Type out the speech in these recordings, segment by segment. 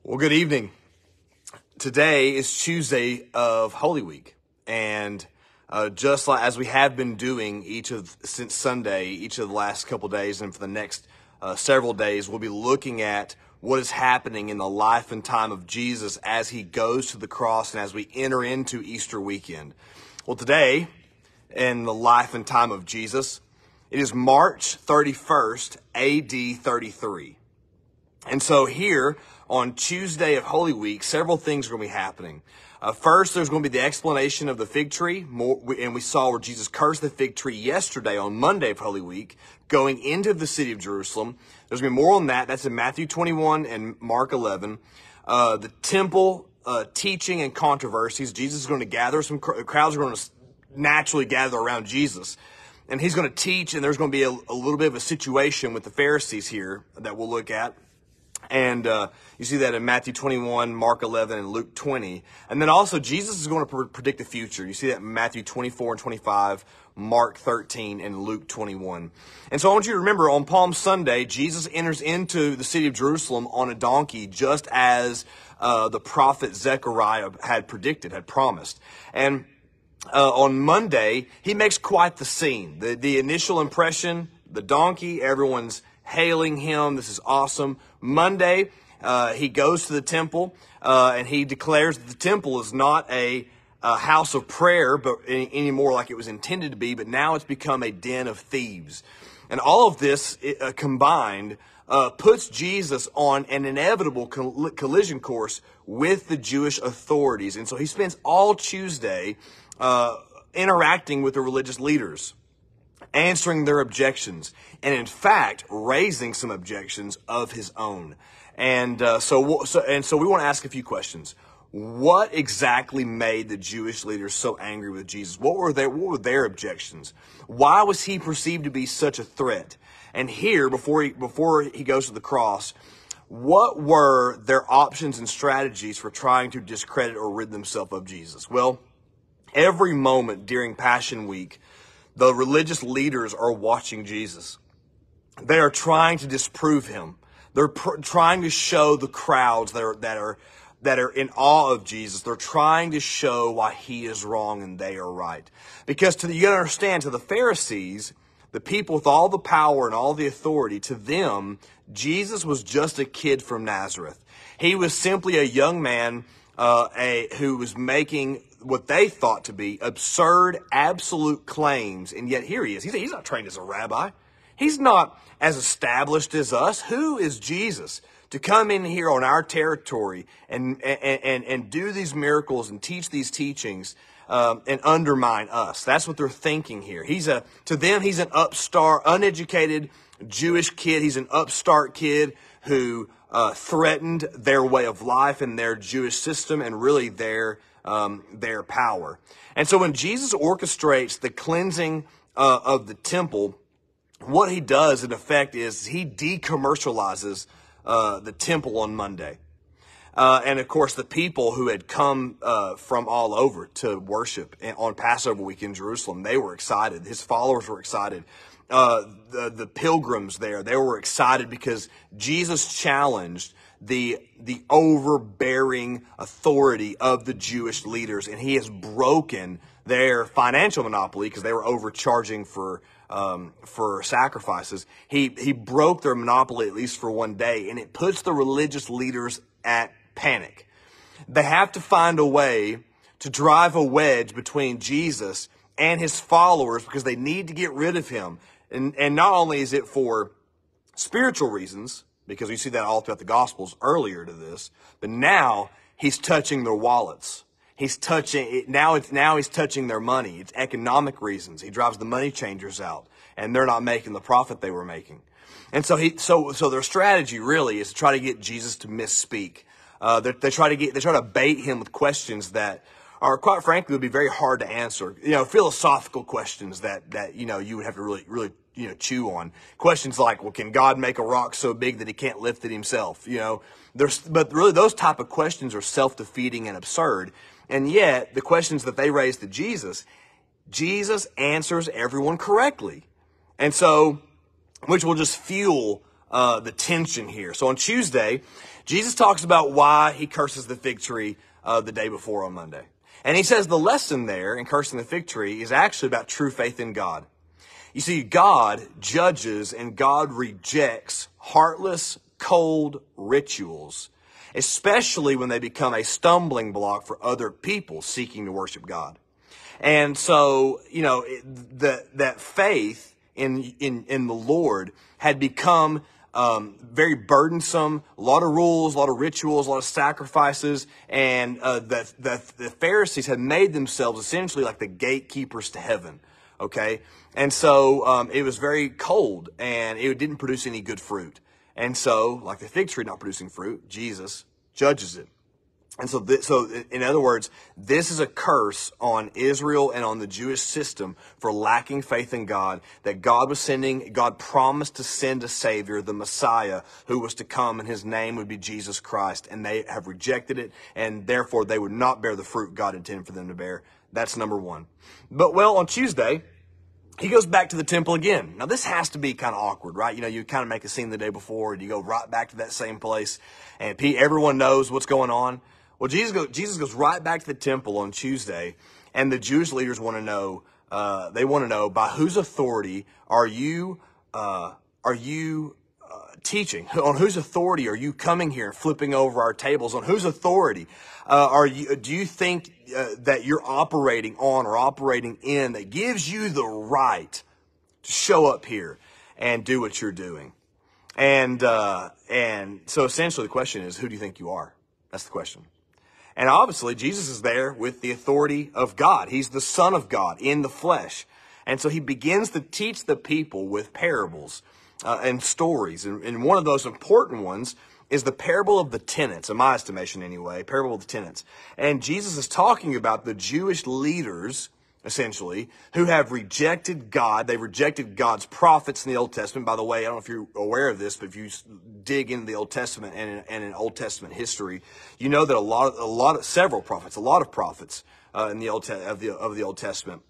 Well, good evening. Today is Tuesday of Holy Week, and just like as we have been doing since Sunday, each of the last couple of days, and for the next several days, we'll be looking at what is happening in the life and time of Jesus as he goes to the cross and as we enter into Easter weekend. Well, today, in the life and time of Jesus, it is March 31st, A.D. 33. And so here on Tuesday of Holy Week, several things are going to be happening. First, there's going to be the explanation of the fig tree, and we saw where Jesus cursed the fig tree yesterday on Monday of Holy Week, going into the city of Jerusalem. There's going to be more on that. That's in Matthew 21 and Mark 11. The temple teaching and controversies. Jesus is going to gather crowds are going to naturally gather around Jesus. And he's going to teach, and there's going to be a little bit of a situation with the Pharisees here that we'll look at. And you see that in Matthew 21, Mark 11, and Luke 20. And then also Jesus is going to predict the future. You see that in Matthew 24 and 25, Mark 13, and Luke 21. And so I want you to remember on Palm Sunday, Jesus enters into the city of Jerusalem on a donkey, just as the prophet Zechariah had predicted, had promised. And on Monday, he makes quite the scene. The initial impression, the donkey, everyone's hailing him. This is awesome. Monday, he goes to the temple, and he declares that the temple is not a house of prayer, but anymore like it was intended to be, but now it's become a den of thieves. And all of this combined puts Jesus on an inevitable collision course with the Jewish authorities. And so he spends all Tuesday interacting with the religious leaders, answering their objections, and in fact, raising some objections of his own. And so we want to ask a few questions. What exactly made the Jewish leaders so angry with Jesus? What were their objections? Why was he perceived to be such a threat? And here, before he goes to the cross, what were their options and strategies for trying to discredit or rid themselves of Jesus? Well, every moment during Passion Week, the religious leaders are watching Jesus. They are trying to disprove him. They're trying to show the crowds that are in awe of Jesus. They're trying to show why he is wrong and they are right. Because you got to understand, to the Pharisees, the people with all the power and all the authority, to them, Jesus was just a kid from Nazareth. He was simply a young man who was making what they thought to be absurd, absolute claims. And yet here he is. He's not trained as a rabbi. He's not as established as us. Who is Jesus to come in here on our territory and do these miracles and teach these teachings and undermine us? That's what they're thinking here. To them, he's an upstart, uneducated Jewish kid. He's an upstart kid who threatened their way of life and their Jewish system and really their power. And so when Jesus orchestrates the cleansing of the temple, what he does in effect is he decommercializes the temple on Monday. And of course, the people who had come from all over to worship on Passover week in Jerusalem, they were excited. His followers were excited. The pilgrims there, they were excited because Jesus challenged the overbearing authority of the Jewish leaders, and he has broken their financial monopoly because they were overcharging for sacrifices. He broke their monopoly at least for one day, and it puts the religious leaders at panic. They have to find a way to drive a wedge between Jesus and his followers because they need to get rid of him. And not only is it for spiritual reasons, because we see that all throughout the Gospels earlier to this, but now he's touching their wallets. He's touching their money. It's economic reasons. He drives the money changers out, and they're not making the profit they were making. And so their strategy really is to try to get Jesus to misspeak. They try to bait him with questions that are, quite frankly, would be very hard to answer. Philosophical questions that you would have to really chew on. Questions like, well, can God make a rock so big that he can't lift it himself? But really those type of questions are self-defeating and absurd. And yet the questions that they raise to Jesus answers everyone correctly. And so, which will just fuel the tension here. So on Tuesday, Jesus talks about why he curses the fig tree the day before on Monday. And he says the lesson there in cursing the fig tree is actually about true faith in God. You see, God judges and God rejects heartless, cold rituals, especially when they become a stumbling block for other people seeking to worship God. And so, that faith in the Lord had become very burdensome, a lot of rules, a lot of rituals, a lot of sacrifices, and the Pharisees had made themselves essentially like the gatekeepers to heaven, okay? And so it was very cold, and it didn't produce any good fruit. And so, like the fig tree not producing fruit, Jesus judges it. And so, in other words, this is a curse on Israel and on the Jewish system for lacking faith in God, that God promised to send a Savior, the Messiah, who was to come, and his name would be Jesus Christ. And they have rejected it, and therefore they would not bear the fruit God intended for them to bear. That's number one. But, on Tuesday, he goes back to the temple again. Now, this has to be kind of awkward, right? You kind of make a scene the day before, and you go right back to that same place, and everyone knows what's going on. Well, Jesus goes right back to the temple on Tuesday, and the Jewish leaders want to know. They want to know, by whose authority are you teaching? On whose authority are you coming here and flipping over our tables? On whose authority do you think that you're operating on or operating in that gives you the right to show up here and do what you're doing? And so essentially the question is, who do you think you are? That's the question. And obviously, Jesus is there with the authority of God. He's the Son of God in the flesh. And so he begins to teach the people with parables and stories. And one of those important ones is the parable of the tenants, in my estimation anyway, parable of the tenants. And Jesus is talking about the Jewish leaders, essentially, who have rejected God. They rejected God's prophets in the Old Testament. By the way, I don't know if you're aware of this, but if you dig into the Old Testament and in Old Testament history, you know that a lot of prophets in the Old Testament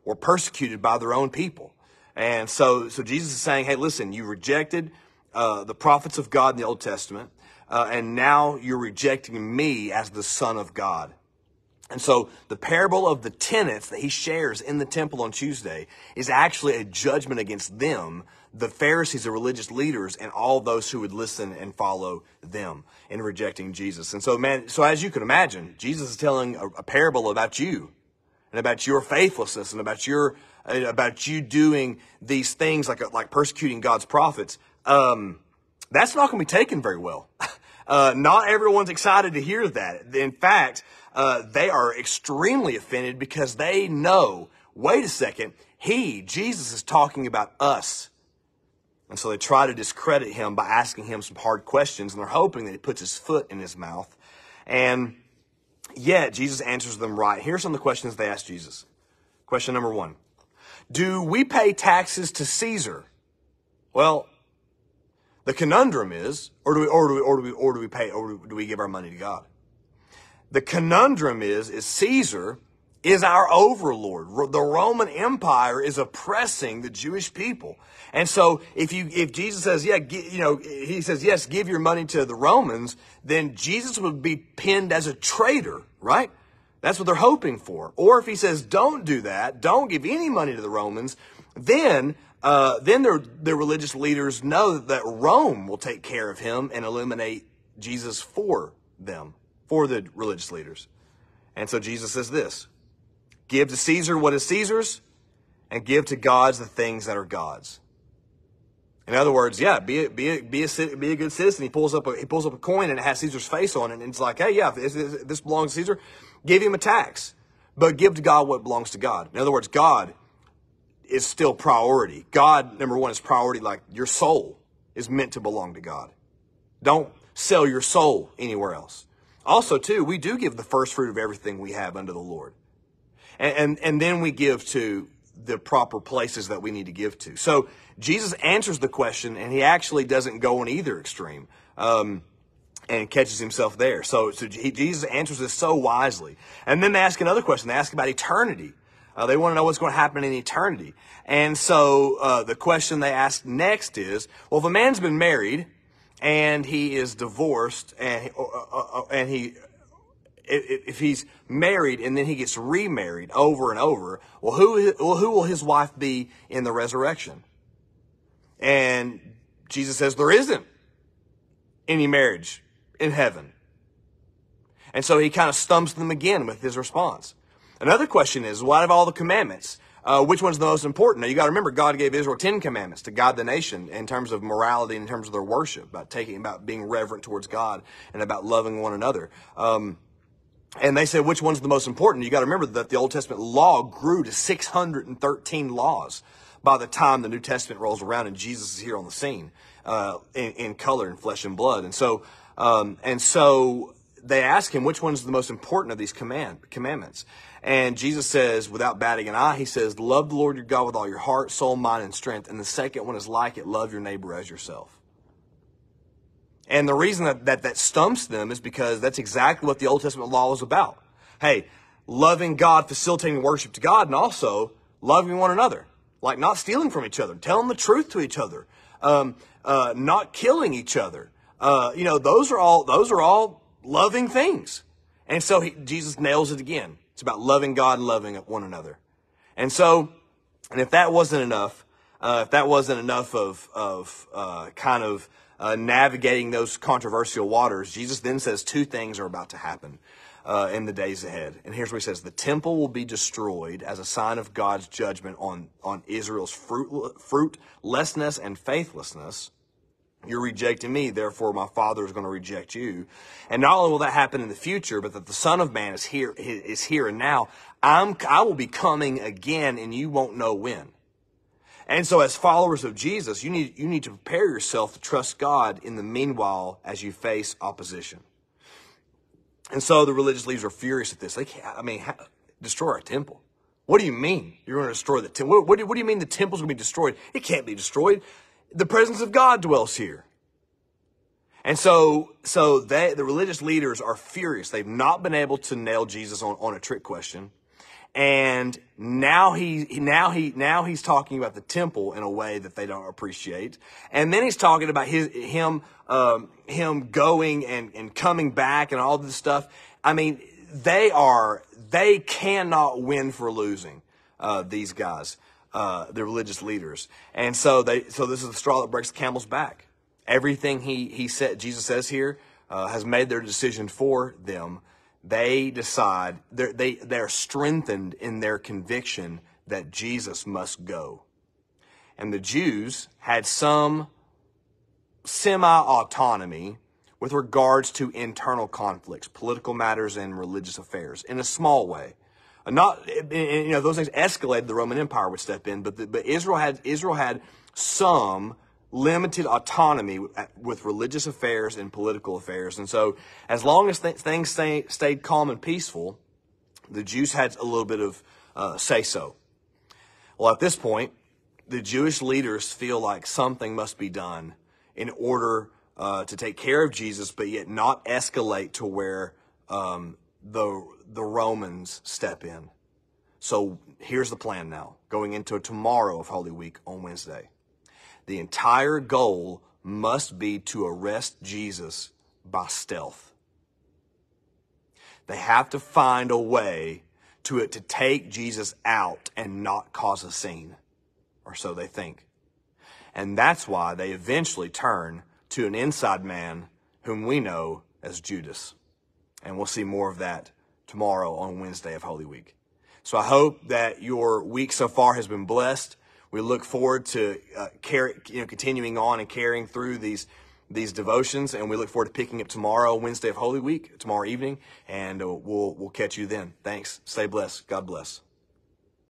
were persecuted by their own people. And so Jesus is saying, hey, listen, you rejected the prophets of God in the Old Testament, and now you're rejecting me as the Son of God. And so the parable of the tenants that he shares in the temple on Tuesday is actually a judgment against them, the Pharisees, the religious leaders, and all those who would listen and follow them in rejecting Jesus. And so, as you can imagine, Jesus is telling a parable about you and about your faithlessness and about you doing these things like persecuting God's prophets. That's not going to be taken very well. Not everyone's excited to hear that. In fact, they are extremely offended because they know, wait a second, Jesus is talking about us. And so they try to discredit him by asking him some hard questions, and they're hoping that he puts his foot in his mouth. And yet Jesus answers them right. Here's some of the questions they asked Jesus. Question number 1. Do we pay taxes to Caesar? Well, the conundrum is, do we give our money to God? The conundrum is Caesar is our overlord. The Roman Empire is oppressing the Jewish people. And so if Jesus says, he says, yes, give your money to the Romans, then Jesus would be pinned as a traitor, right? That's what they're hoping for. Or if he says, don't do that, don't give any money to the Romans, then their religious leaders know that Rome will take care of him and eliminate Jesus for them, for the religious leaders. And so Jesus says this: give to Caesar what is Caesar's, and give to God the things that are God's. In other words, be a good citizen. He pulls up a coin and it has Caesar's face on it, and it's like, hey, yeah, if this belongs to Caesar, give him a tax, but give to God what belongs to God. In other words, God is still priority. God, number one, is priority. Like your soul is meant to belong to God. Don't sell your soul anywhere else. Also, too, we do give the first fruit of everything we have unto the Lord. And then we give to the proper places that we need to give to. So Jesus answers the question, and he actually doesn't go in either extreme, and catches himself there. So Jesus answers this so wisely. And then they ask another question. They ask about eternity. They want to know what's going to happen in eternity. And so the question they ask next is, well, if a man's been married and he is divorced if he's married and then he gets remarried over and over, well, who will his wife be in the resurrection? And Jesus says there isn't any marriage in heaven. And so he kind of stumps them again with his response. Another question is, well, out of all the commandments, which one's the most important? Now, you got to remember, God gave Israel 10 commandments to guide the nation in terms of morality and in terms of their worship, about being reverent towards God and about loving one another. And they said, which one's the most important? You got to remember that the Old Testament law grew to 613 laws by the time the New Testament rolls around and Jesus is here on the scene, in color and flesh and blood. And so they ask him, which one's the most important of these commandments? And Jesus says, without batting an eye, he says, love the Lord your God with all your heart, soul, mind, and strength. And the second one is like it, love your neighbor as yourself. And the reason that stumps them is because that's exactly what the Old Testament law was about. Hey, loving God, facilitating worship to God, and also loving one another. Like not stealing from each other, telling the truth to each other, not killing each other. Those are all loving things. And so Jesus nails it again. It's about loving God and loving one another. And if that wasn't enough, of navigating those controversial waters, Jesus then says two things are about to happen in the days ahead. And here's what he says: the temple will be destroyed as a sign of God's judgment on Israel's fruitlessness and faithlessness. You're rejecting me, therefore my Father is going to reject you. And not only will that happen in the future, but that the Son of Man is here and now. I will be coming again, and you won't know when. And so as followers of Jesus, you need to prepare yourself to trust God in the meanwhile as you face opposition. And so the religious leaders are furious at this. Destroy our temple. What do you mean you're going to destroy the temple? What do you mean the temple's going to be destroyed? It can't be destroyed. The presence of God dwells here. And so the religious leaders are furious. They've not been able to nail Jesus on a trick question. And now he's talking about the temple in a way that they don't appreciate. And then he's talking about him going and coming back and all this stuff. I mean, they cannot win for losing, these guys, the religious leaders. And so this is the straw that breaks the camel's back. Everything he said, Jesus says here, has made their decision for them. They decide, they're strengthened in their conviction that Jesus must go. And the Jews had some semi-autonomy with regards to internal conflicts, political matters, and religious affairs in a small way. Those things escalated, the Roman Empire would step in, but Israel had some limited autonomy with religious affairs and political affairs. And so as long as things stayed calm and peaceful, the Jews had a little bit of say-so. Well, at this point, the Jewish leaders feel like something must be done in order to take care of Jesus, but yet not escalate to where the Romans step in. So here's the plan now, going into tomorrow of Holy Week on Wednesday. The entire goal must be to arrest Jesus by stealth. They have to find a way to take Jesus out and not cause a scene, or so they think. And that's why they eventually turn to an inside man whom we know as Judas. And we'll see more of that tomorrow on Wednesday of Holy Week. So I hope that your week so far has been blessed. We look forward to continuing on and carrying through these devotions, and we look forward to picking up tomorrow, Wednesday of Holy Week, tomorrow evening, and we'll catch you then. Thanks. Stay blessed. God bless.